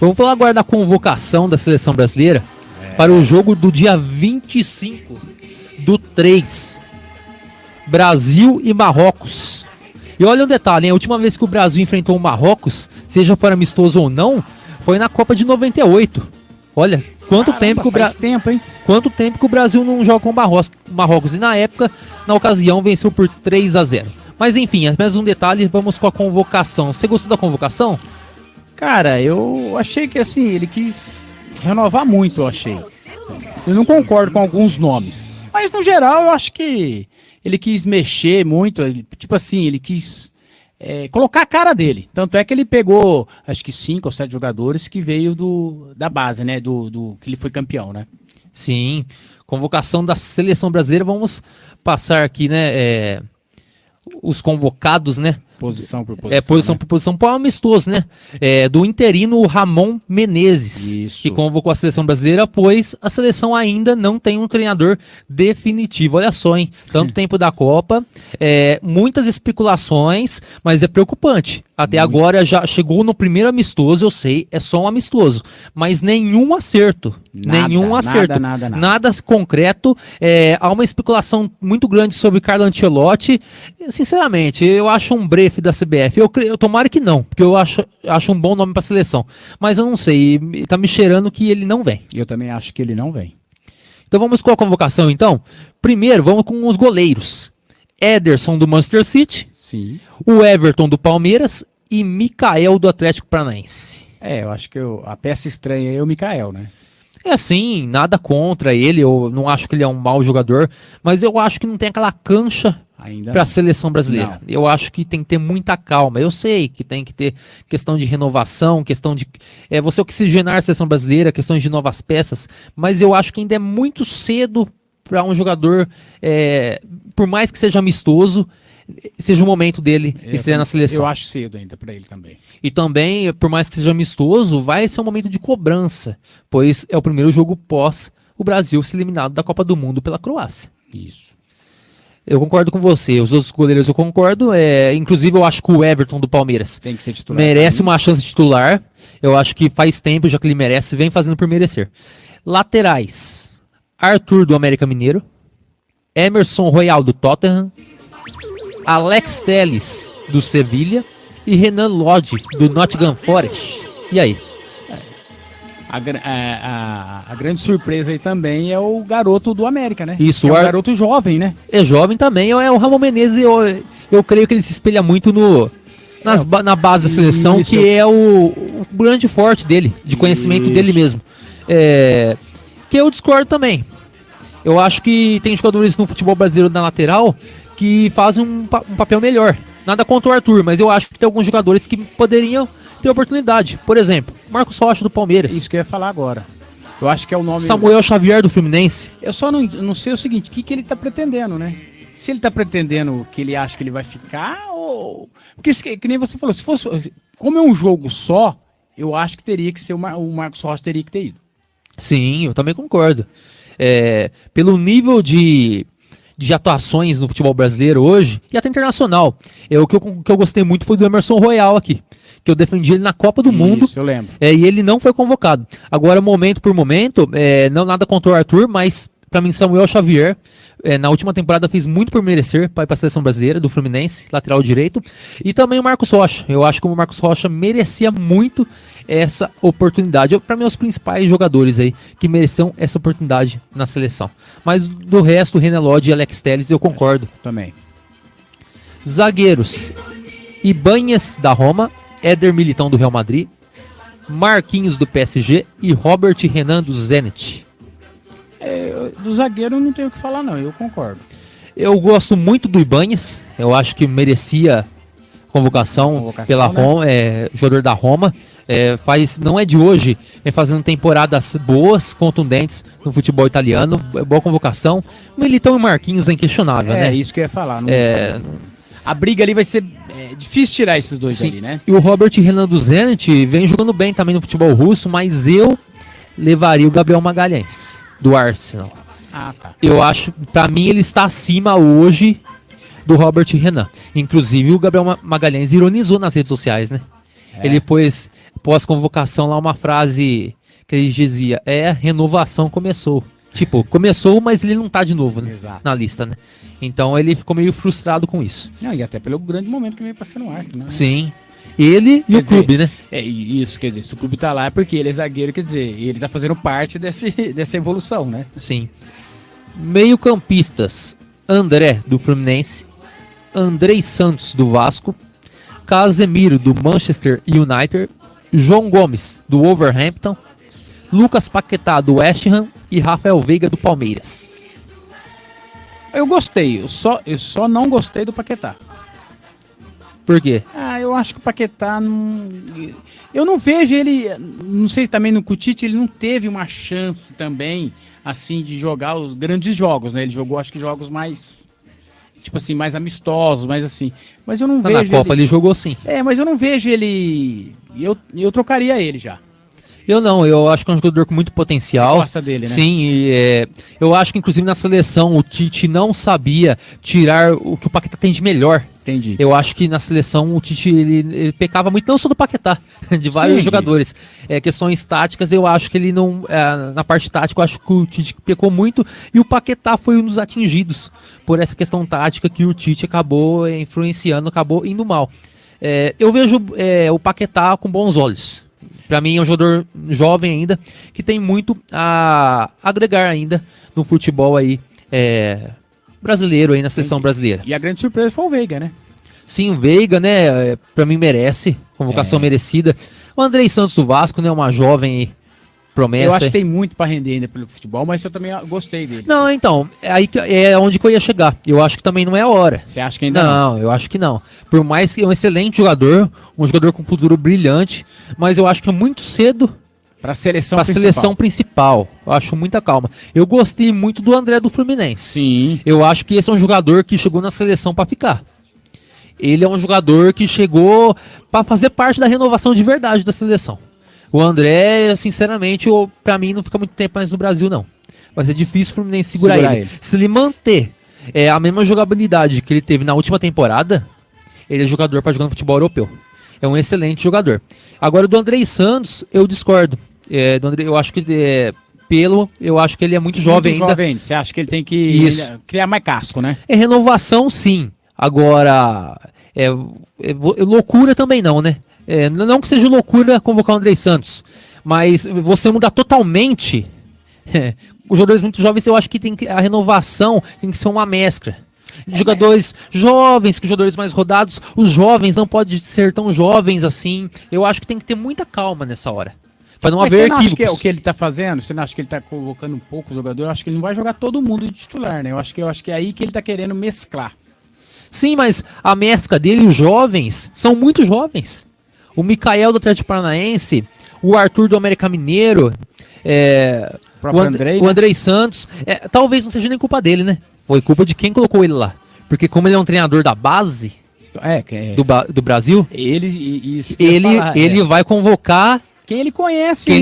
Vamos falar agora da convocação da seleção brasileira para o jogo do dia 25/3. Brasil e Marrocos. E olha um detalhe, hein? A última vez que o Brasil enfrentou o Marrocos, seja para amistoso ou não, foi na Copa de 98. Olha, quanto tempo que quanto tempo que o Brasil não joga com o Marrocos. E na época, na ocasião, venceu por 3-0. Mas enfim, mais um detalhe, vamos com a convocação. Você gostou da convocação? Cara, eu achei que assim, ele quis renovar muito, eu achei. Eu não concordo com alguns nomes. Mas no geral, eu acho que ele quis mexer muito, tipo assim, ele quis colocar a cara dele. Tanto é que ele pegou, acho que 5 ou 7 jogadores que veio da base, né? Do que ele foi campeão, né? Sim, convocação da seleção brasileira. Vamos passar aqui, né? Os convocados, né? Posição por posição. Posição por posição, para o amistoso, né? Do interino Ramon Menezes, Isso. que convocou a seleção brasileira, pois a seleção ainda não tem um treinador definitivo. Olha só, hein? Tanto tempo da Copa, muitas especulações, mas é preocupante. Até agora já chegou no primeiro amistoso, eu sei, é só um amistoso, mas nenhum acerto. Nada concreto. Há uma especulação muito grande sobre Carlo Ancelotti. Sinceramente, eu acho um blefe da CBF. Eu tomara que não, porque eu acho um bom nome para a seleção. Mas eu não sei, tá me cheirando que ele não vem. Eu também acho que ele não vem. Então vamos com a convocação, então. Primeiro, vamos com os goleiros. Ederson do Manchester City. Sim. O Everton do Palmeiras e Mikael do Atlético Paranaense. Eu acho que a peça estranha é o Mikael, né? Assim, nada contra ele, eu não acho que ele é um mau jogador, mas eu acho que não tem aquela cancha para a seleção brasileira. Não. Eu acho que tem que ter muita calma. Eu sei que tem que ter questão de renovação, questão de você oxigenar a seleção brasileira, questões de novas peças, mas eu acho que ainda é muito cedo para um jogador, por mais que seja amistoso, seja o momento dele estrear na seleção. Eu acho cedo ainda para ele também. E também, por mais que seja amistoso, vai ser um momento de cobrança, pois é o primeiro jogo pós o Brasil ser eliminado da Copa do Mundo pela Croácia. Isso. Eu concordo com você, os outros goleiros eu concordo, inclusive eu acho que o Everton do Palmeiras tem que ser titular, merece uma chance de titular. Eu acho que faz tempo já que ele merece, vem fazendo por merecer. Laterais: Arthur do América Mineiro, Emerson Royal do Tottenham, Alex Telles do Sevilha e Renan Lodge do Nottingham Forest. E aí? A grande surpresa aí também é o garoto do América, né? Isso, é um garoto jovem, né? É jovem também, é o Ramon Menezes. Eu creio que ele se espelha muito na base da seleção, isso, que é o grande forte dele, de conhecimento dele mesmo. Que eu discordo também. Eu acho que tem jogadores no futebol brasileiro na lateral que fazem um papel melhor. Nada contra o Arthur, mas eu acho que tem alguns jogadores que poderiam ter oportunidade. Por exemplo, Marcos Rocha do Palmeiras. Isso que eu ia falar agora. Eu acho que é o nome... Samuel Xavier do Fluminense. Eu só não sei o seguinte, o que ele tá pretendendo, né? Se ele tá pretendendo que ele acha que ele vai ficar, ou... Porque que nem você falou, se fosse... Como é um jogo só, eu acho que teria que ser o Marcos Rocha teria que ter ido. Sim, eu também concordo. Pelo nível de atuações no futebol brasileiro hoje, e até internacional. O que eu gostei muito foi do Emerson Royal aqui, que eu defendi ele na Copa do Mundo. Isso, eu lembro. E ele não foi convocado. Agora, momento por momento, não nada contra o Arthur, mas para mim Samuel Xavier, na última temporada fez muito por merecer para ir para a seleção brasileira, do Fluminense, lateral direito. E também o Marcos Rocha. Eu acho que o Marcos Rocha merecia muito essa oportunidade. Para mim, os principais jogadores aí que mereciam essa oportunidade na seleção. Mas do resto, Renan Lodge e Alex Telles, eu concordo. Também. Zagueiros: Ibanhas da Roma, Éder Militão do Real Madrid, Marquinhos do PSG e Robert Renan do Zenit. Do zagueiro eu não tenho o que falar não, eu concordo. Eu gosto muito do Ibanhas, eu acho que merecia convocação pela Roma, jogador da Roma. Não é de hoje, vem fazendo temporadas boas, contundentes no futebol italiano, boa convocação. Militão e Marquinhos é inquestionável, né? É isso que eu ia falar. A briga ali vai ser difícil tirar esses dois ali, né? E o Robert Renan do Zenit vem jogando bem também no futebol russo, mas eu levaria o Gabriel Magalhães, do Arsenal. Tá. Eu acho, pra mim, ele está acima hoje do Robert Renan. Inclusive, o Gabriel Magalhães ironizou nas redes sociais, né? Ele pôs pós-convocação lá uma frase que ele dizia, renovação começou. Tipo, começou, mas ele não tá de novo, né, Exato. na lista, né? Então ele ficou meio frustrado com isso. E até pelo grande momento que vem passando o Arthur, né? Sim. Ele e Quer o clube, dizer, né? Isso, quer dizer, se o clube tá lá é porque ele é zagueiro, quer dizer, ele tá fazendo parte dessa evolução, né? Sim. Meio-campistas: André, do Fluminense, Andrei Santos, do Vasco, Casemiro, do Manchester United, João Gomes, do Wolverhampton, Lucas Paquetá, do West Ham e Rafael Veiga, do Palmeiras. Eu gostei, eu só não gostei do Paquetá. Por quê? Eu acho que o Paquetá não. Eu não vejo ele. Não sei também no Cutite, ele não teve uma chance também, assim, de jogar os grandes jogos, né? Ele jogou, acho que jogos mais. Tipo assim, mais amistosos, mais assim. Mas eu não vejo. Na Copa ele jogou sim. Mas eu não vejo ele. Eu trocaria ele já. Eu não, eu acho que é um jogador com muito potencial. Você gosta dele, né? Sim, eu acho que inclusive na seleção o Tite não sabia tirar o que o Paquetá tem de melhor. Entendi. Eu acho que na seleção o Tite ele pecava muito, não só do Paquetá, de vários jogadores. Questões táticas, eu acho que ele não. Na parte tática, eu acho que o Tite pecou muito e o Paquetá foi um dos atingidos por essa questão tática que o Tite acabou influenciando, acabou indo mal. Eu vejo o Paquetá com bons olhos. Pra mim é um jogador jovem ainda, que tem muito a agregar ainda no futebol aí brasileiro, aí na seleção brasileira. E a grande surpresa foi o Veiga, né? Sim, o Veiga, né, pra mim merece, convocação merecida. O Andrei Santos do Vasco, né, uma jovem promessa. Eu acho que tem muito pra render ainda pelo futebol, mas eu também gostei dele. Não, então, aí é onde que eu ia chegar. Eu acho que também não é a hora. Você acha que ainda não? Não, eu acho que não. Por mais que é um excelente jogador, um jogador com futuro brilhante, mas eu acho que é muito cedo Pra seleção pra seleção principal. Eu acho muita calma. Eu gostei muito do André do Fluminense. Sim. Eu acho que esse é um jogador que chegou na seleção pra ficar. Ele é um jogador que chegou pra fazer parte da renovação de verdade da seleção. O André, sinceramente, pra mim não fica muito tempo mais no Brasil, não. Vai ser difícil o Fluminense segurar ele. Se ele manter a mesma jogabilidade que ele teve na última temporada, ele é jogador pra jogar no futebol europeu. É um excelente jogador. Agora, do Andrei Santos, eu discordo. Eu acho que eu acho que ele é muito jovem ainda. Você acha que ele tem que criar mais casco, né? É renovação, sim. Agora, loucura também não, né? Não que seja loucura convocar o Andrei Santos, mas você mudar totalmente. Os jogadores muito jovens, eu acho que a renovação tem que ser uma mescla. Jogadores jovens, com jogadores mais rodados. Os jovens não podem ser tão jovens assim. Eu acho que tem que ter muita calma nessa hora. Pra não haver você não acha que equívocos. o que ele tá fazendo? Você não acha que ele tá convocando um pouco o jogador? Eu acho que ele não vai jogar todo mundo de titular, né? Eu acho que é aí que ele tá querendo mesclar. Sim, mas a mescla dele, os jovens, são muito jovens. O Mikael do Atlético Paranaense, o Arthur do América Mineiro, Andrei, o Andrei Santos, talvez não seja nem culpa dele, né? Foi culpa de quem colocou ele lá. Porque como ele é um treinador da base do Brasil, ele vai convocar quem ele conhece, quem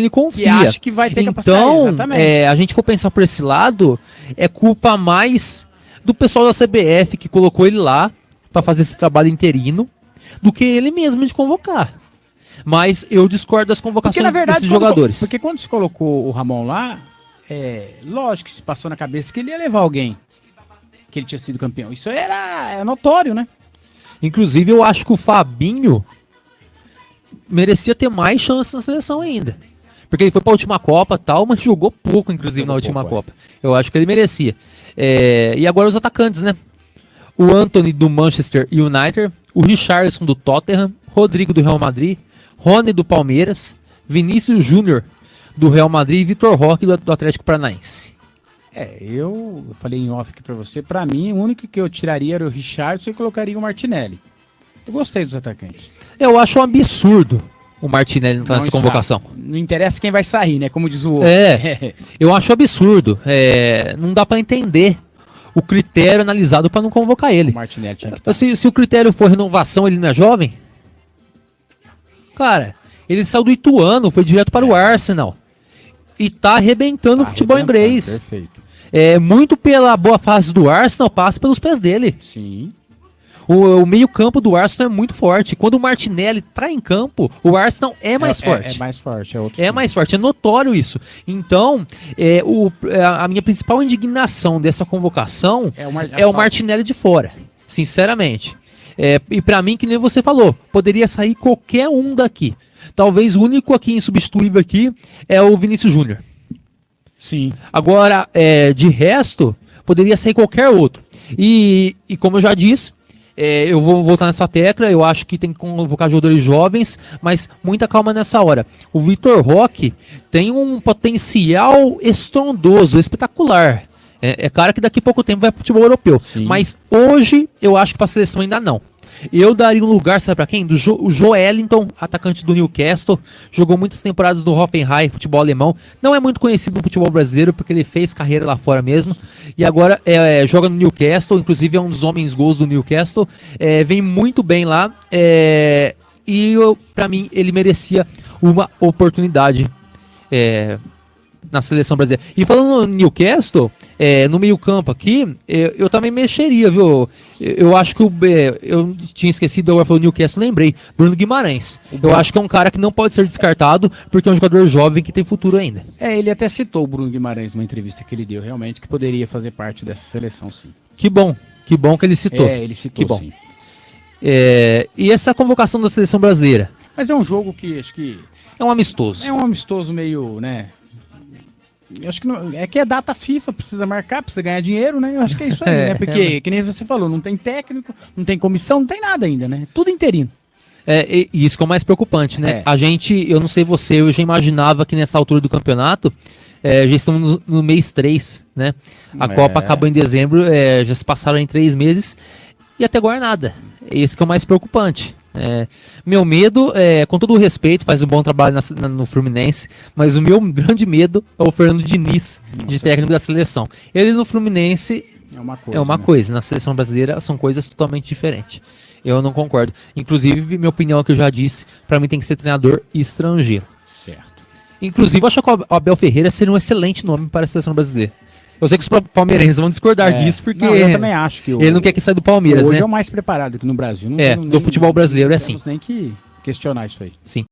ele confia. Que acha que vai ter capacidade. Então, Exatamente. a gente for pensar por esse lado, é culpa mais do pessoal da CBF que colocou ele lá para fazer esse trabalho interino, do que ele mesmo de convocar. Mas eu discordo das convocações desses jogadores. Porque quando se colocou o Ramon lá, lógico que se passou na cabeça que ele ia levar alguém, que ele tinha sido campeão. Isso era notório, né? Inclusive, eu acho que o Fabinho merecia ter mais chance na seleção ainda. Porque ele foi pra última Copa e tal, mas jogou pouco, inclusive, na última Copa. Eu acho que ele merecia. E agora os atacantes, né? O Antony do Manchester United, o Richarlison do Tottenham, Rodrigo do Real Madrid, Rony do Palmeiras, Vinícius Júnior do Real Madrid e Vitor Roque do Atlético Paranaense. Eu falei em off aqui pra você, pra mim o único que eu tiraria era o Richarlison e colocaria o Martinelli. Eu gostei dos atacantes. Eu acho um absurdo o Martinelli não estar nessa convocação. Não interessa quem vai sair, né? Como diz o outro. Eu acho absurdo. Não dá pra entender o critério analisado pra não convocar ele. O Martinelli tinha que estar. Se o critério for renovação, ele não é jovem? Cara, ele saiu do Ituano, foi direto para o Arsenal. E tá arrebentando o futebol inglês. Perfeito. Muito pela boa fase do Arsenal, passa pelos pés dele. Sim. O meio-campo do Arsenal é muito forte. Quando o Martinelli tá em campo, o Arsenal é mais forte. É mais forte, é outro É time. mais forte, é notório isso. Então, a minha principal indignação dessa convocação é o Martinelli de fora, sinceramente. E pra mim, que nem você falou, poderia sair qualquer um daqui. Talvez o único aqui insubstituível aqui é o Vinícius Júnior. Sim. Agora, de resto, poderia sair qualquer outro. E como eu já disse, eu vou voltar nessa tecla, eu acho que tem que convocar jogadores jovens, mas muita calma nessa hora. O Vitor Roque tem um potencial estrondoso, espetacular. É cara que daqui a pouco tempo vai pro futebol europeu. Sim. Mas hoje eu acho que pra seleção ainda não. Eu daria um lugar, sabe pra quem? O Joelinton, atacante do Newcastle, jogou muitas temporadas no Hoffenheim, futebol alemão. Não é muito conhecido no futebol brasileiro, porque ele fez carreira lá fora mesmo. E agora joga no Newcastle, inclusive é um dos homens gols do Newcastle. Vem muito bem lá. Pra mim, ele merecia uma oportunidade na seleção brasileira. E falando no Newcastle, no meio campo aqui, eu também mexeria, viu? Eu acho que eu tinha esquecido, agora falou Newcastle, lembrei. Bruno Guimarães. Eu acho que é um cara que não pode ser descartado, porque é um jogador jovem que tem futuro ainda. Ele até citou o Bruno Guimarães numa entrevista que ele deu, realmente, que poderia fazer parte dessa seleção, sim. Que bom que ele citou. Ele citou, que bom. sim. E essa convocação da seleção brasileira? Mas é um jogo que, acho que... É um amistoso. É um amistoso meio, né... Eu acho que não, é data FIFA, precisa marcar, precisa ganhar dinheiro, né? Eu acho que é isso aí, né? Porque, que nem você falou, não tem técnico, não tem comissão, não tem nada ainda, né? Tudo interino. E isso que é o mais preocupante, né? A gente, eu não sei você, eu já imaginava que nessa altura do campeonato, já estamos no mês 3, né? A Copa acabou em dezembro, já se passaram em 3 meses e até agora nada. Esse que é o mais preocupante. Meu medo, com todo o respeito, faz um bom trabalho no Fluminense, mas o meu grande medo é o Fernando Diniz, de técnico da seleção. Ele no Fluminense é uma coisa, na seleção brasileira são coisas totalmente diferentes. Eu não concordo. Inclusive, minha opinião que eu já disse, pra mim tem que ser treinador estrangeiro. Certo. Inclusive, eu acho que o Abel Ferreira seria um excelente nome para a seleção brasileira. Eu sei que os palmeirenses vão discordar disso, porque eu também acho que ele não quer que saia do Palmeiras, hoje né? é o mais preparado aqui no Brasil. Do futebol brasileiro é assim. Não temos nem que questionar isso aí. Sim.